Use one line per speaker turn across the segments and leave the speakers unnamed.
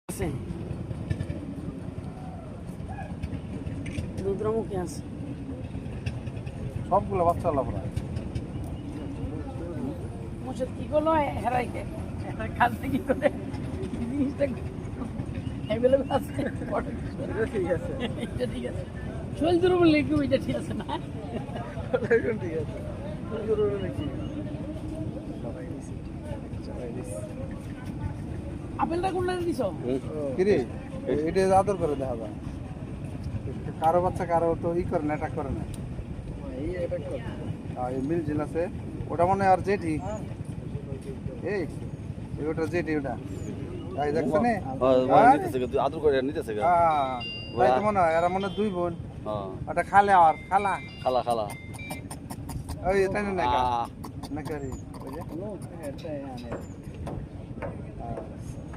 আছে রুদ্রমুখী আছে
সবগুলো বাচ্চা লাফরা
মুর্শিদ কি করলো হেরাই খালতে কি করে জিনিসটা অ্যাভেলেবল আছে
ঠিক আছে
এটা ঠিক আছে শৈল দুর্বল লিখবো এটা ঠিক আছে না
ঠিক আছে
আপেলটা কোন লাগে দিছ
কিরে এটা আদর করে দেখা যায় কারো বাচ্চা কারো তো ই করে না অ্যাটাক করে না এই মিল জিল আছে ওটা মনে হয় আর জেঠি এই ওটা জেঠি ওটা তাই দেখছো না
আদর করে নিতেছে
তাই তো মনে হয় এরা মনে হয় দুই বোন ওটা খালে আর খালা
খালা খালা
ওই তাই না না করি ওই যে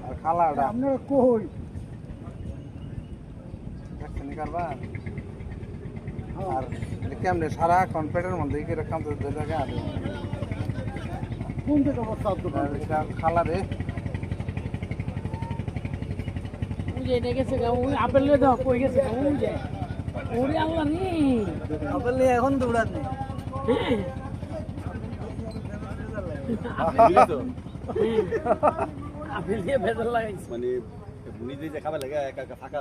আর খালা ওটা
আপনারা কই
দেখছেন কারবা আর কেমনে সারা কনফিডেন্ট মধ্যে কিরকম তো দেখা আছে
কোন থেকে অবস্থা
এটা খালা রে
ওই যে এটা গেছে ওই আপেল লয়ে দাও কই গেছে ওই যে ওরে আল্লাহ রে
আপেল নিয়ে এখন দৌড়ান নি
আপেল দিয়ে ভেজাল লাগাইছে
মানে নিজে যে খাবে লাগে একা একা ফাঁকা